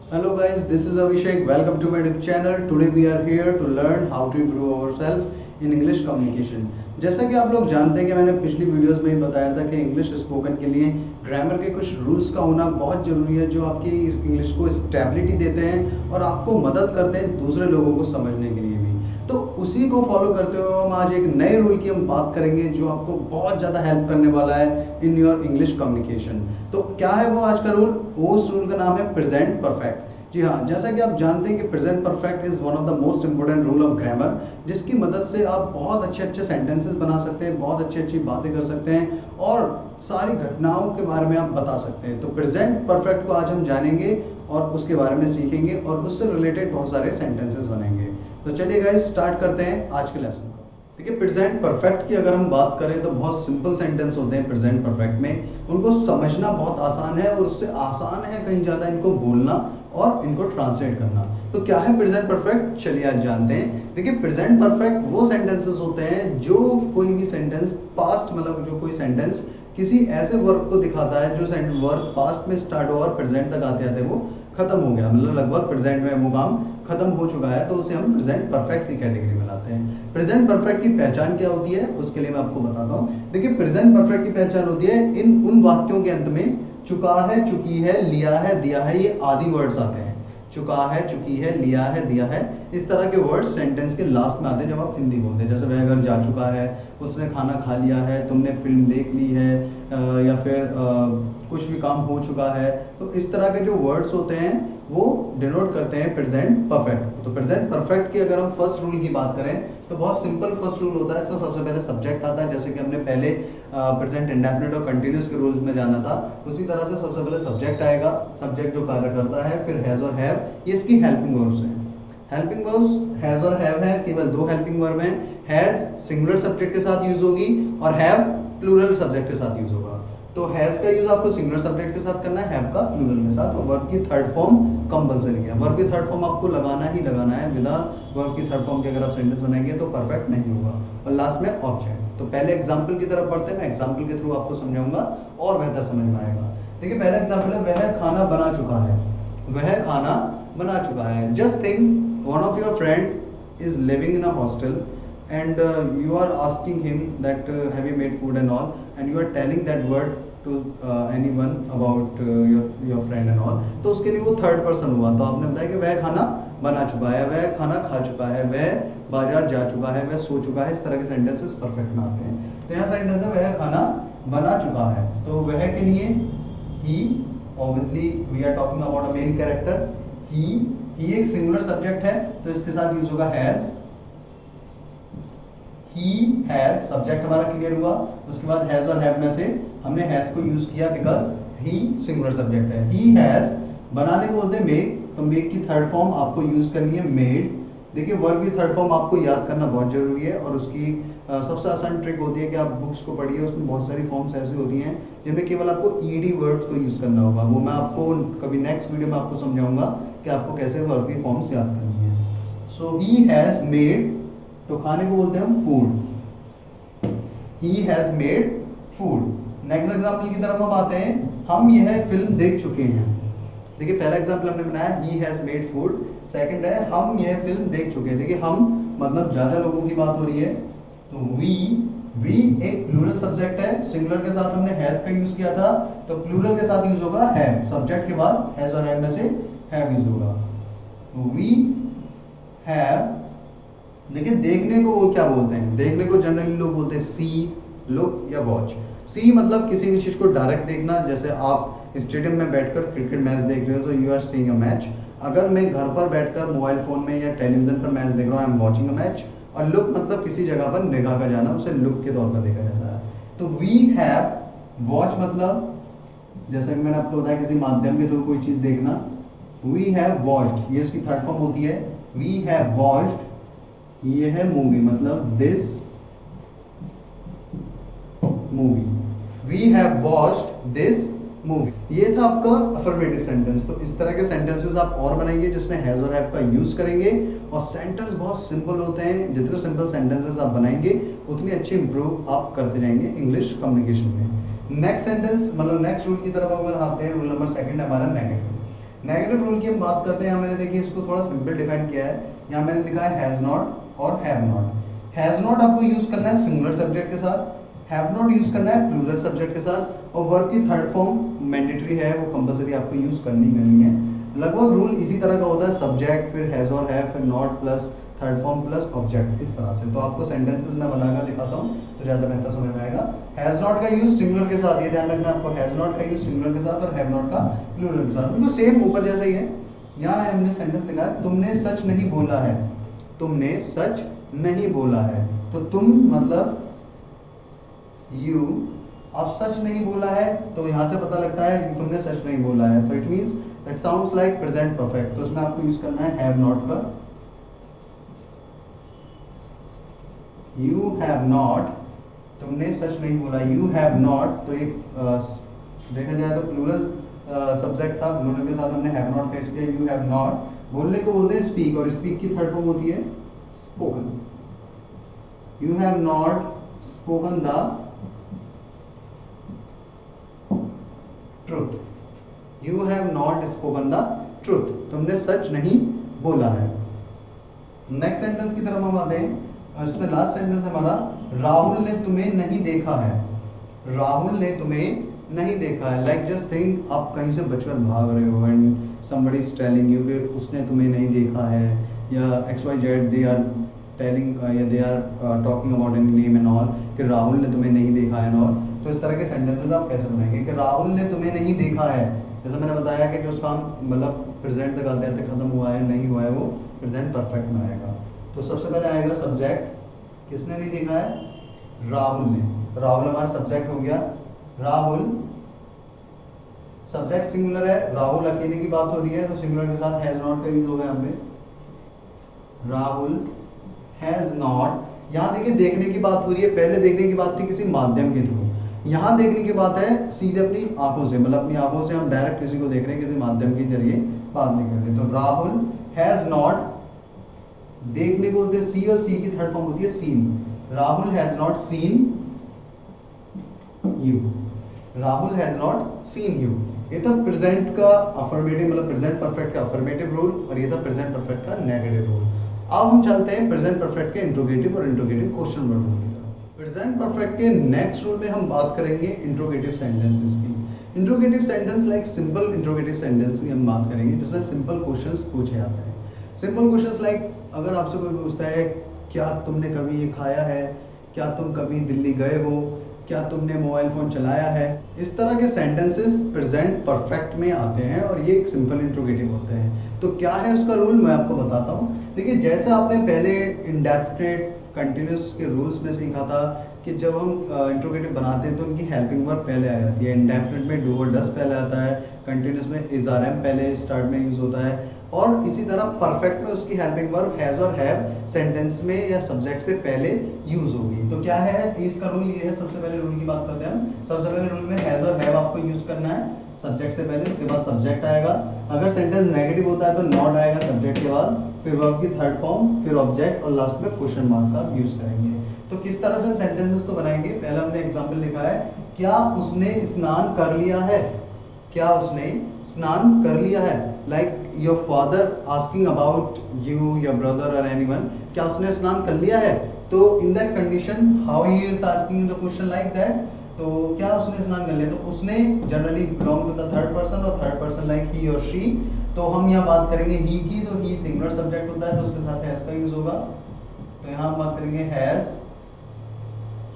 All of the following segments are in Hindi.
Hello guys, this is Abhishek. Welcome to my YouTube channel. Today we are here to learn how to improve ourselves in English communication. जैसा कि आप लोग जानते हैं कि मैंने पिछली वीडियोस में ही बताया था कि इंग्लिश स्पोकन के लिए ग्रामर के कुछ रूल्स का होना बहुत ज़रूरी है जो आपकी इंग्लिश को स्टेबिलिटी देते हैं और आपको मदद करते हैं दूसरे लोगों को समझने के लिए भी। तो उसी को फॉलो करते हुए हम आज एक नए रूल की हम बात करेंगे जो आपको बहुत ज़्यादा हेल्प करने वाला है इन योर इंग्लिश कम्युनिकेशन। तो क्या है वो आज का रूल? उस रूल का नाम है प्रेजेंट परफेक्ट। जी हाँ, जैसा कि आप जानते हैं कि present perfect is one of the most important rule of grammar, जिसकी मदद से आप बहुत अच्छे अच्छे सेंटेंसेस बना सकते हैं, बहुत अच्छी अच्छी बातें कर सकते हैं और सारी घटनाओं के बारे में आप बता सकते हैं। तो प्रेजेंट परफेक्ट को आज हम जानेंगे और उसके बारे में सीखेंगे और उससे रिलेटेड बहुत सारे सेंटेंसेस बनेंगे। तो चलिए गाइस स्टार्ट करते हैं आज के लेसन को। देखिए, प्रेजेंट परफेक्ट की अगर हम बात करें तो बहुत सिंपल सेंटेंस होते हैं प्रेजेंट परफेक्ट में। उनको समझना बहुत आसान है और उससे आसान है कहीं ज़्यादा इनको बोलना और इनको ट्रांसलेट करना। तो क्या है प्रेजेंट परफेक्ट? चलिए आज जानते हैं। देखिए, प्रेजेंट परफेक्ट वो सेंटेंसेस होते हैं जो कोई भी सेंटेंस पास्ट, मतलब जो कोई सेंटेंस किसी ऐसे वर्ब को दिखाता है जो वर्ब पास्ट में स्टार्ट हुआ और प्रेजेंट तक आते आते वो खत्म हो गया, मतलब लगभग प्रेजेंट में वो काम खत्म हो चुका है, तो उसे हम प्रेजेंट परफेक्ट की कैटेगरी में लाते हैं। प्रेजेंट परफेक्ट की पहचान क्या होती है उसके लिए मैं आपको बताता हूँ। देखिए, प्रेजेंट परफेक्ट की पहचान होती है इन उन वाक्यों के अंत में चुका है, चुकी है, लिया है, दिया है, ये आदि वर्ड्स आते हैं। चुका है, चुकी है, लिया है, दिया है, इस तरह के वर्ड्स सेंटेंस के लास्ट में आते हैं जब आप हिंदी बोलते हैं। जैसे वह घर जा चुका है, उसने खाना खा लिया है, तुमने फिल्म देख ली है, या फिर कुछ भी काम हो चुका है। तो इस तरह के जो वर्ड्स होते हैं वो डिनोट करते हैं प्रेजेंट परफेक्ट। तो प्रेजेंट परफेक्ट की अगर हम फर्स्ट रूल की बात करें तो बहुत सिंपल फर्स्ट रूल होता है। इसमें सबसे पहले सब्जेक्ट आता है, जैसे कि हमने पहले प्रेजेंट इंडेफिनिट और कंटिन्यूस के रूल्स में जाना था। उसी तरह से सबसे पहले सब्जेक्ट आएगा, सब्जेक्ट जो कार्य करता है, फिर हैज़ और हैव, ये इसकी हेल्पिंग वर्ब्स हैं। हेल्पिंग वर्ब्स हैज़ और हैव है, केवल दो हेल्पिंग वर्ब हैं। हैज़ सिंगुलर सब्जेक्ट के साथ यूज होगी और हैव प्लूरल सब्जेक्ट के साथ यूज होगा। तो हैज़ का यूज आपको सिंगुलर सब्जेक्ट के साथ करना है, हैव का प्लूरल के साथ। और वर्ब की थर्ड फॉर्म कंपल्सरी है, वर्ब की थर्ड फॉर्म आपको लगाना ही लगाना है। बिना वर्ब की थर्ड फॉर्म के अगर आप सेंटेंस बनाएंगे तो परफेक्ट नहीं होगा। और लास्ट में ऑब्जेक्ट। तो पहले एग्जाम्पल की तरफ बढ़ते हैं, मैं एग्जाम्पल के थ्रू आपको समझाऊंगा और बेहतर समझ में आएगा। देखिए, पहला एग्जाम्पल है वह खाना बना चुका है। वह खाना बना चुका है। Just think one of your friend is living in a hostel and you are asking him that have you made food and all, and you are telling that word to anyone about your friend and all। तो उसके लिए वो थर्ड पर्सन हुआ। तो आपने बताया कि वह खाना बना चुका है, वह खाना खा चुका है, वह बाजार जा चुका है, वह सो चुका है। इस तरह के सेंटेंसेस परफेक्ट में आते हैं। तो यहाँ सेंटेंस है वह खाना बना चुका है। तो वह के लिए ही, obviously we are talking about a male character. He एक सिंगुलर सब्जेक्ट है तो इसके साथ यूज होगा हैज। He has सब्जेक्ट हमारा क्लियर हुआ। उसके बाद हैज और हैव में से हमने हैज को यूज किया बिकॉज ही सिंगुलर सब्जेक्ट है। He has बनाने को बोलते हैं मेक, तो मेक की थर्ड फॉर्म आपको यूज करनी है मेड। देखिए, वर्ब की थर्ड फॉर्म आपको याद करना बहुत जरूरी है और उसकी सबसे आसान ट्रिक होती है कि आप बुक्स को पढ़िए, उसमें बहुत सारी फॉर्म्स ऐसी होती हैं जिनमें केवल आपको ईडी वर्ड्स को यूज करना होगा। वो मैं आपको कभी नेक्स्ट वीडियो में आपको समझाऊंगा कि आपको कैसे वर्ब की फॉर्म्स याद करनी है। सो ही हैज मेड, तो खाने को बोलते हैं हम food. He has made food. Next example की तरफ हम आते हैं। हम यह फिल्म देख चुके हैं। देखिए, पहला एग्जाम्पल हमने बनाया he has made food, second है हम यह फिल्म देख चुके हैं। देखिए, हम मतलब ज्यादा लोगों की बात हो रही है, तो वी एक प्लूरल सब्जेक्ट है, सिंगुलर के साथ हमने हैज का यूज किया था, तो प्लूरल के साथ यूज होगा हैव। सब्जेक्ट के बाद हैज और हैव में से हैव यूज होगा। We have. देखिए, देखने को वो क्या बोलते हैं? देखने को जनरली लोग बोलते हैं सी, लुक या वॉच। सी मतलब किसी भी चीज को डायरेक्ट देखना, जैसे आप स्टेडियम में बैठकर क्रिकेट मैच देख रहे हो तो you are seeing a match. अगर मैं घर पर बैठकर मोबाइल फोन में या टेलीविजन पर मैच देख रहा हूँ, I am watching a match. और लुक मतलब किसी जगह पर निगाह का जाना, उसे लुक के तौर पर देखा जाता है। तो वी हैव। वॉच मतलब जैसे कि मैंने आपको बताया किसी माध्यम के थ्रू कोई चीज देखना। वी हैव वॉच्ड, ये उसकी थर्ड फॉर्म होती है। वी हैव वॉच्ड, ये है मूवी, मतलब this movie. We have watched this movie. ये था आपका अफर्मेटिव सेंटेंस। तो इस तरह के सेंटेंसेस आप और बनाइए जिसमें हैज और हैव का यूज करेंगे और सेंटेंस बहुत सिंपल होते हैं। जितने सिंपल सेंटेंसेस आप बनाएंगे उतनी अच्छी इंप्रूव आप करते जाएंगे इंग्लिश कम्युनिकेशन में। नेक्स्ट सेंटेंस मतलब नेक्स्ट रूल की तरफ अगर आते हैं, रूल नंबर सेकंड है हमारा नेगेटिव। नेगेटिव रूल की हम बात करते हैं, यहाँ मैंने देखिए इसको थोड़ा सिंपल डिफाइन किया है। यहाँ मैंने लिखा है हैज़ नॉट और हैव नॉट। हैज़ नॉट आपको यूज करना है सिंगुलर सब्जेक्ट के साथ, हैव नॉट यूज करना है प्लूरल सब्जेक्ट के साथ, और वर्ब की थर्ड फॉर्म मैंडेटरी है, वो कंपलसरी आपको यूज करनी है। लगभग रूल इसी तरह का होता है, सब्जेक्ट फिर हैज़ और हैव फिर not plus third form plus object, इस तरह से। तो आपको सेंटेंसेस मैं बनाकर दिखाता हूँ तो ज़्यादा बेहतर समझ में आएगा। हैज़ नॉट का यूज सिंगुलर के साथ, ये ध्यान रखना आपको, हैज़ नॉट का यूज सिंगुलर के साथ और हैव नॉट का प्लूरल के साथ, बिल्कुल सेम ऊपर जैसा ही है। यहाँ हमने सेंटेंस लिखा है तुमने सच नहीं बोला है, तुमने सच नहीं बोला है। तो तुम मतलब यू, अब सच नहीं बोला है तो यहाँ से पता लगता है कि तुमने सच नहीं बोला है, तो it means that sounds like present perfect. तो उसमें आपको यूज करना है हैव नॉट का। यू हैव नॉट, तुमने सच नहीं बोला, यू हैव नॉट, तो एक देखा जाए तो प्लूरल सब्जेक्ट था, प्लूरल के साथ हमने हैव नॉट का यूज किया। यू हैव नॉट बोलने को बोलते हैं स्पीक, और स्पीक की थर्ड फॉर्म होती है spoken. You have not spoken the truth, you have not spoken the truth, तुमने सच नहीं बोला है। नेक्स्ट सेंटेंस की तरफ हम आते हैं, और इसमें लास्ट सेंटेंस हमारा, राहुल ने तुम्हें नहीं देखा है, राहुल ने तुम्हें नहीं देखा है। लाइक जस्ट थिंक, आप कहीं से बचकर भाग रहे हो and somebody is telling you कि उसने तुम्हें नहीं देखा है, या XYZ they are telling या they are talking about any name and all, कि राहुल ने तुम्हें नहीं देखा है and all। तो इस तरह के सेंटेंसेस आप कैसे बनाएंगे कि राहुल ने तुम्हें नहीं देखा है। जैसे मैंने बताया कि जो उसका मतलब प्रेजेंट तक आते आते खत्म हुआ है, नहीं हुआ है, वो प्रेजेंट परफेक्ट में आएगा। तो सबसे पहले आएगा सब्जेक्ट, किसने नहीं देखा है, राहुल ने। तो राहुल हमारा सब्जेक्ट हो गया, राहुल सब्जेक्ट सिंगुलर है, राहुल अकेले की बात हो रही है तो सिंगुलर के साथ हैज नॉट का यूज होगा यहाँ पे, राहुल हैज नॉट। यहाँ देखिए देखने की बात हो रही है, पहले देखने की बात थी किसी माध्यम के थ्रू, यहाँ देखने की बात है सीधे अपनी आंखों से, मतलब अपनी आंखों से हम डायरेक्ट किसी को देख रहे हैं, किसी माध्यम के जरिए बात नहीं कर रहे। तो राहुल हैज नॉट, देखने को बोलते हैं सी, और सी की थर्ड फॉर्म होती है seen. Rahul has not seen you, Rahul has not seen you. ये था प्रेजेंट का अफर्मेटिव, मतलब प्रेजेंट परफेक्ट का अफर्मेटिव रूल, और ये था प्रेजेंट परफेक्ट का नेगेटिव रूल। अब हम चलते हैं प्रेजेंट परफेक्ट के इंट्रोगेटिव और इंट्रोगेटिव क्वेश्चन वर्ड रूल की तरफ। प्रेजेंट परफेक्ट के नेक्स्ट रूल में हम बात करेंगे इंट्रोगेटिव सेंटेंसेस की। Interrogative sentence like simple interrogative sentence की हम बात करेंगे, जिसमें सिंपल क्वेश्चंस पूछे जाते हैं। सिंपल क्वेश्चंस लाइक अगर आपसे कोई पूछता है क्या तुमने कभी ये खाया है, क्या तुम कभी दिल्ली गए हो, क्या तुमने मोबाइल फ़ोन चलाया है, इस तरह के सेंटेंसेस प्रेजेंट परफेक्ट में आते हैं और ये सिंपल इंट्रोगेटिव होते हैं। तो क्या है उसका रूल, मैं आपको बताता हूँ। देखिए जैसे आपने पहले इंडेफिनिट कंटिन्यूस के रूल्स में सीखा था कि जब हम इंट्रोगेटिव बनाते हैं तो उनकी हेल्पिंग वर्ब पहले आ जाती है। इंडेफिनिट में डू और डस पहले आता है, कंटिन्यूस में इज आर एम पहले स्टार्ट में यूज होता है, और इसी तरह परफेक्ट में उसकी हेल्पिंग वर्ब हैज और हैव सेंटेंस में या सब्जेक्ट से पहले यूज होगी। तो क्या है इसका रूल, ये है। सबसे पहले रूल की बात करते हैं हम। सबसे पहले रूल में हैज और हैव आपको यूज करना है सब्जेक्ट से पहले, उसके बाद सब्जेक्ट आएगा। अगर सेंटेंस नेगेटिव होता है तो नॉट आएगा सब्जेक्ट के बाद, फिर वर्ब की थर्ड फॉर्म, फिर ऑब्जेक्ट, और लास्ट में क्वेश्चन मार्क का यूज करेंगे। तो किस तरह से हम सेंटेंसेस को बनाएंगे, पहले हमने एग्जाम्पल लिखा है, क्या उसने स्नान कर लिया है, क्या उसने स्नान कर लिया है। Like your father asking about you, your brother और एनीवन, क्या उसने स्नान कर लिया है। तो in that condition how he is asking the question like that, तो क्या उसने स्नान कर लिया, तो उसने generally belong to the third person, और थर्ड पर्सन लाइक ही और शी। तो हम यहाँ बात करेंगे ही की, तो ही सिंगुलर सब्जेक्ट होता है तो उसके साथ हैज का यूज होगा। तो यहाँ हम बात करेंगे हैज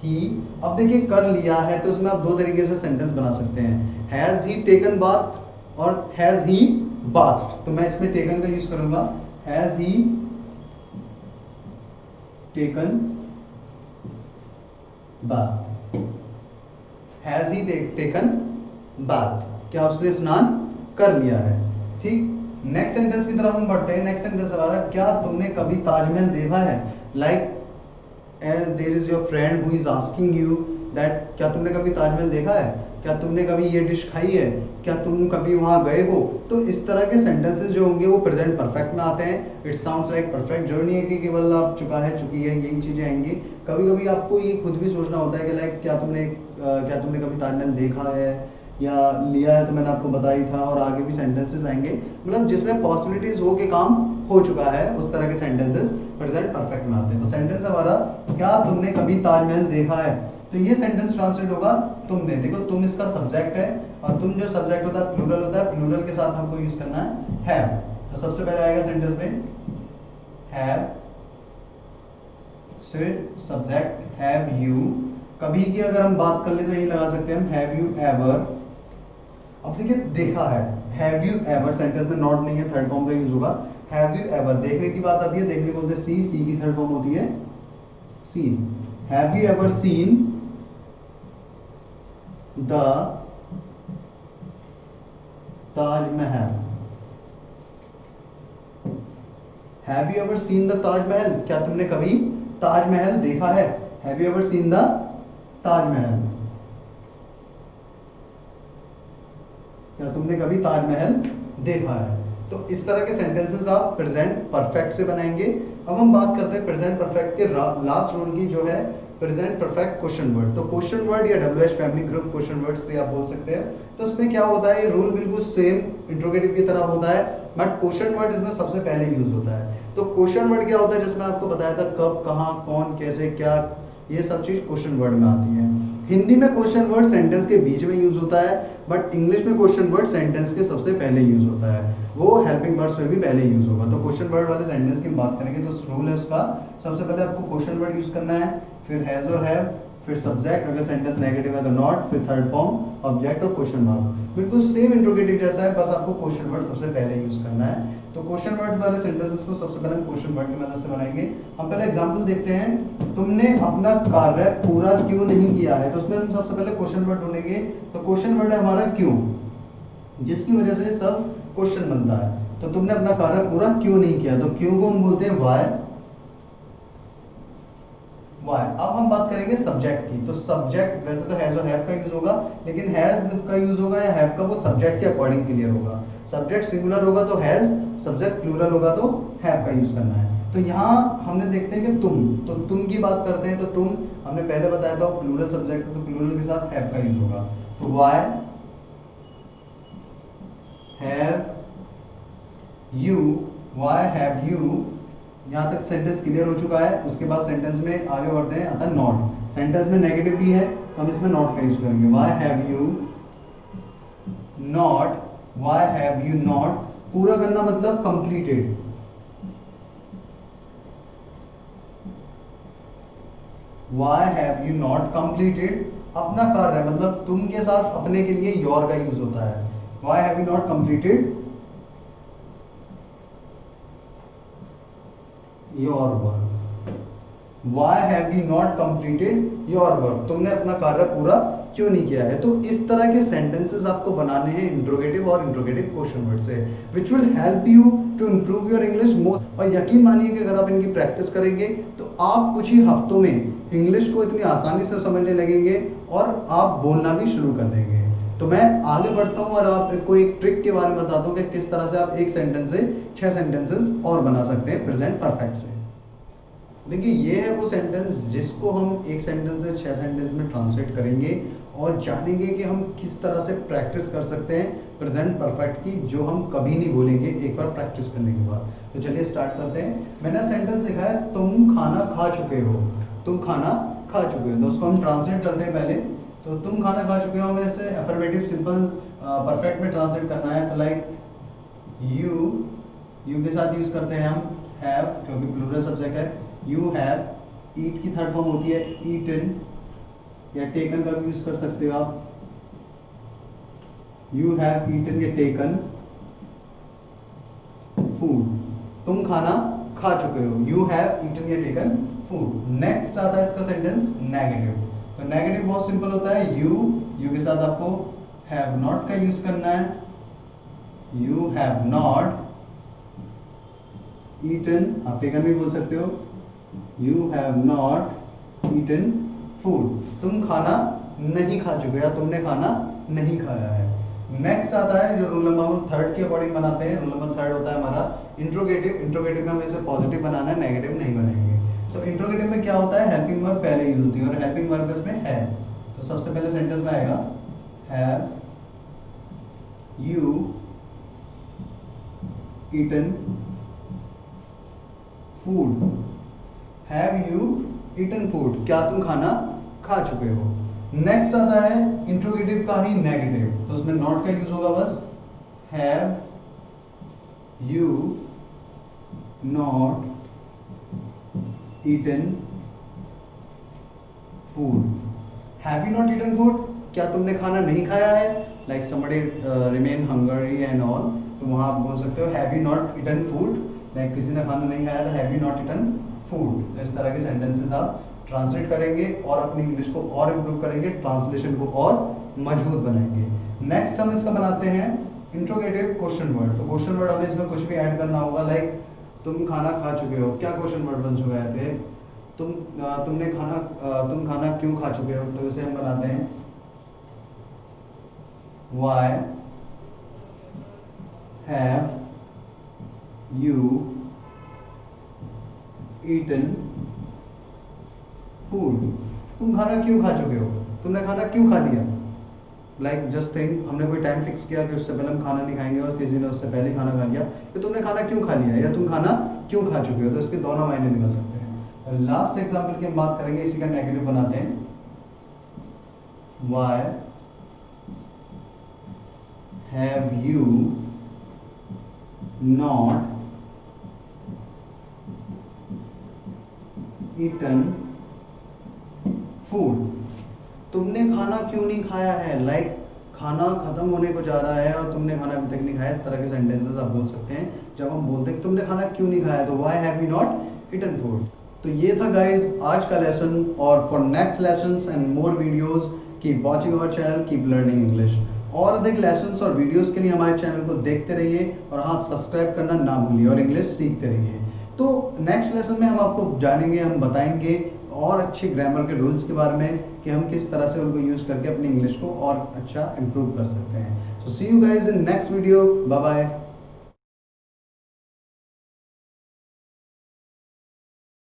ही। अब देखिए कर लिया है तो उसमें आप दो तरीके से सेंटेंस बना सकते हैं, हैज ही टेकन बाथ और हैज ही बाथ। तो मैं इसमें टेकन का यूज करूंगा, has he taken bath, has he taken bath, क्या उसने स्नान कर लिया है। ठीक, नेक्स्ट सेंटेंस की तरफ हम बढ़ते हैं। नेक्स्ट सेंटेंस हमारा, क्या तुमने कभी ताजमहल देखा है। Like there is your friend who is asking you that, क्या तुमने कभी ताजमहल देखा है, क्या तुमने कभी ये डिश खाई है, क्या तुम कभी वहाँ गए हो। तो इस तरह के सेंटेंसेस जो होंगे वो प्रेजेंट परफेक्ट में आते हैं। It sounds like perfect journey है कि केवल आप चुका है, चुकी है, यही चीज़ें आएंगी। कभी कभी आपको ये खुद भी सोचना होता है कि लाइक क्या तुमने कभी ताजमहल देखा है, या लिया है तो मैंने आपको बताया ही था, और आगे भी सेंटेंसेस आएंगे मतलब जिसमें पॉसिबिलिटीज हो के काम हो चुका है, उस तरह के सेंटेंसेस प्रेजेंट परफेक्ट में आते हैं। तो सेंटेंस हमारा, क्या तुमने कभी ताजमहल देखा है, तो ये सेंटेंस ट्रांसलेट होगा तुमने। देखो तुम इसका सब्जेक्ट है, और तुम जो सब्जेक्ट होता है प्लूरल होता है, प्लूरल के साथ हमको यूज करना है हैव। तो सबसे पहले आएगा सेंटेंस में हैव, फिर सब्जेक्ट हैव यू। कभी की अगर हम बात कर ले तो यही लगा सकते हैं हम हैव यू एवर। अब देखिए देखा है, हैव यू एवर सेंटेंस में नॉट नहीं है, थर्ड फॉर्म का यूज होगा। हैव यू एवर देखने की बात आती है, देखने को बोलते हैं सी, सी की थर्ड फॉर्म होती है seen. Have you ever seen the Taj Mahal. Have you ever seen the Taj Mahal, क्या तुमने कभी ताजमहल देखा है। Have you ever seen the Taj Mahal, क्या तुमने कभी ताजमहल देखा है। तो इस तरह के सेंटेंसेस आप प्रेजेंट परफेक्ट से बनाएंगे। अब हम बात करते हैं प्रेजेंट परफेक्ट के लास्ट रूल की, जो है प्रेजेंट परफेक्ट क्वेश्चन वर्ड। तो क्वेश्चन वर्ड या WH family group question words भी आप बोल सकते हैं। तो इसमें क्या होता है, ये रूल बिल्कुल सेम इंट्रोगेटिव की तरह होता है, बट क्वेश्चन वर्ड इसमें सबसे पहले यूज होता है। तो क्वेश्चन वर्ड क्या होता है, जिसमें आपको बताया था कब, कहाँ, कौन, कैसे, क्या, ये सब चीज क्वेश्चन वर्ड में आती है। हिंदी में क्वेश्चन वर्ड सेंटेंस के बीच में यूज होता है, बट इंग्लिश में क्वेश्चन वर्ड सेंटेंस के सबसे पहले यूज होता है, वो हेल्पिंग वर्ड्स में भी पहले यूज होगा। तो क्वेश्चन वर्ड वाले सेंटेंस की बात करेंगे तो रूल है उसका, सबसे पहले आपको क्वेश्चन वर्ड यूज करना है, फिर हैज और हैव, फिर सब्जेक्ट, अगर सेंटेंस नेगेटिव है तो नॉट, फिर थर्ड फॉर्म ऑब्जेक्ट और क्वेश्चन मार्क। बिल्कुल सेम इंट्रोगेटिव जैसा है, बस आपको क्वेश्चन वर्ड सबसे पहले यूज करना है। तो क्वेश्चन वर्ड वाले सेंटेंसेस को सबसे पहले हम क्वेश्चन वर्ड की मदद से बनाएंगे। हम पहले एग्जांपल देखते हैं, तुमने अपना कार्य पूरा क्यों नहीं किया है। तो उसमें हम सबसे पहले क्वेश्चन वर्ड ढूंढेंगे। तो क्वेश्चन वर्ड है हमारा क्यों, जिसकी वजह से सब क्वेश्चन बनता है। तो तुमने अपना कार्य पूरा क्यों नहीं किया, तो क्यों को हम बोलते हैं व्हाई। व्हाई। अब हम बात करेंगे सब्जेक्ट की। तो सब्जेक्ट वैसे तो हैज और हैव का यूज होगा, लेकिन हैज का यूज होगा या हैव का, वो सब्जेक्ट के अकॉर्डिंग क्लियर होगा। सब्जेक्ट सिंगुलर होगा तो हैज, सब्जेक्ट प्लूरल होगा तो हैव का यूज करना है। तो यहाँ हमने देखते हैं कि तुम, तो तुम की बात करते हैं, तो तुम हमने पहले बताया था प्लूरल सब्जेक्ट है, तो प्लूरल के साथ हैव का यूज होगा। तो why have you, why have you. यहाँ तक सेंटेंस क्लियर हो चुका है। उसके बाद सेंटेंस में आगे बढ़ते हैं, अतः नॉट। सेंटेंस में नेगेटिव भी है तो हम इसमें नॉट का यूज करेंगे। Why have you not, why have you not. पूरा करना मतलब completed. Why have you not completed. अपना कार्य मतलब तुम के साथ अपने के लिए योर का यूज होता है। Why have you not completed your work. Why have you not completed your work? तुमने अपना कार्य पूरा क्यों नहीं किया है। तो इस तरह के सेंटेंसेस आपको बनाने हैं इंट्रोगेटिव और इंट्रोगेटिव क्वेश्चन वर्ड से, which will help you to improve your English most. और यकीन मानिए कि अगर आप इनकी प्रैक्टिस करेंगे तो आप कुछ ही हफ्तों में इंग्लिश को इतनी आसानी से समझने लगेंगे और आप बोलना भी शुरू कर देंगे। तो मैं आगे बढ़ता हूँ और आपको एक ट्रिक के बारे में बताता हूँ कि किस तरह से आप एक सेंटेंस से 6 सेंटेंसेस और बना सकते हैं प्रेजेंट परफेक्ट से। देखिए ये है वो सेंटेंस जिसको हम एक सेंटेंस से 6 सेंटेंस में ट्रांसलेट करेंगे और जानेंगे कि हम किस तरह से प्रैक्टिस कर सकते हैं प्रेजेंट परफेक्ट की, जो हम कभी नहीं बोलेंगे एक बार प्रैक्टिस करने के बाद। तो चलिए स्टार्ट करते हैं। मैंने सेंटेंस लिखा है तुम खाना खा चुके हो। तुम खाना खा चुके हो, तो उसको हम ट्रांसलेट करते हैं पहले। तो तुम खाना खा चुके हो हमें ऐसे अफर्मेटिव सिंपल परफेक्ट में ट्रांसलेट करना है। तो लाइक यू के साथ यूज करते हैं हम हैव, क्योंकि प्लूरल सब्जेक्ट है। यू हैव, ईट की थर्ड फॉर्म होती है ईटन, या टेकन का भी यूज कर सकते हो आप। यू हैव ईटन या टेकन फूड। तुम खाना खा चुके हो, यू हैव ईटन या टेकन फूड। नेक्स्ट आता है इसका सेंटेंस नेगेटिव। तो नेगेटिव बहुत सिंपल होता है, यू के साथ आपको हैव नॉट का यूज करना है। यू हैव नॉट ईटन, आप टेकन भी बोल सकते हो। You have not eaten food. तुम खाना नहीं खा चुके या तुमने खाना नहीं खाया है। नेक्स्ट आता है जो रूल नंबर हम 3 के अकॉर्डिंग बनाते हैं। रूल नंबर 3 होता है हमारा इंट्रोगेटिव। इंट्रोगेटिव में हमें इसे पॉजिटिव बनाना है, नेगेटिव नहीं बनेंगे। तो इंट्रोगेटिव में क्या होता है, हेल्पिंग वर्ब पहले यूज होती है और हेल्पिंग वर्ब इसमें है। तो सबसे पहले सेंटेंस में आएगा have you eaten food? Have you eaten food? क्या तुम खाना खा चुके हो? नेक्स्ट आता है इंट्रोगेटिव का ही नेगेटिव, तो उसमें नॉट का यूज होगा बस। Have you not eaten food? Have you not eaten food, क्या तुमने खाना नहीं खाया है? Like somebody remain hungry and all, तो वहां आप बोल सकते हो have you not eaten food, like किसी ने खाना नहीं खाया तो have you not eaten food. तो इस तरह के सेंटेंसेस आप ट्रांसलेट करेंगे और अपनी इंग्लिश को और इम्प्रूव करेंगे, ट्रांसलेशन को और मजबूत बनाएंगे। नेक्स्ट हम इसका बनाते हैं इंट्रोगेटिव क्वेश्चन वर्ड। तो क्वेश्चन वर्ड हमें इसमें कुछ भी ऐड करना होगा, लाइक तुम खाना खा चुके हो, क्या क्वेश्चन वर्ड बन चुका है? तुम खाना क्यों खा चुके हो? तो इसे हम बनाते हैं Why have you eaten food? तुम खाना क्यों खा चुके हो? तुमने खाना क्यों खा लिया? लाइक जस्ट थिंक, हमने कोई टाइम फिक्स किया कि उससे पहले हम खाना नहीं खाएंगे और किसी ने उससे पहले खाना खा लिया, तो तुमने खाना क्यों खा लिया या तुम खाना क्यों खा चुके हो? तो इसके दोनों मायने निकल सकते हैं। लास्ट एग्जाम्पल की हम बात करेंगे, इसी का नेगेटिव बनाते हैं। Why have you not eaten food? तुमने खाना क्यों नहीं खाया है? लाइक खाना खत्म होने को जा रहा है और तुमने खाना अभी तक नहीं खाया। इस तरह के सेंटेंसेस आप बोल सकते हैं जब हम बोलते हैं कि तुमने खाना क्यों नहीं खाया, तो why have you not eaten food. तो ये था गाइज आज का लेसन, और for next lessons and more videos keep watching our channel, keep learning English. और अधिक लेसन्स और वीडियोस के लिए हमारे चैनल को देखते रहिए, और हाँ, सब्सक्राइब करना ना भूलिए और इंग्लिश सीखते रहिए। तो नेक्स्ट लेसन में हम आपको जानेंगे, हम बताएंगे और अच्छे ग्रामर के रूल्स के बारे में कि हम किस तरह से उनको यूज़ करके अपनी इंग्लिश को और अच्छा इम्प्रूव कर सकते हैं। So see you guys in next video, bye bye.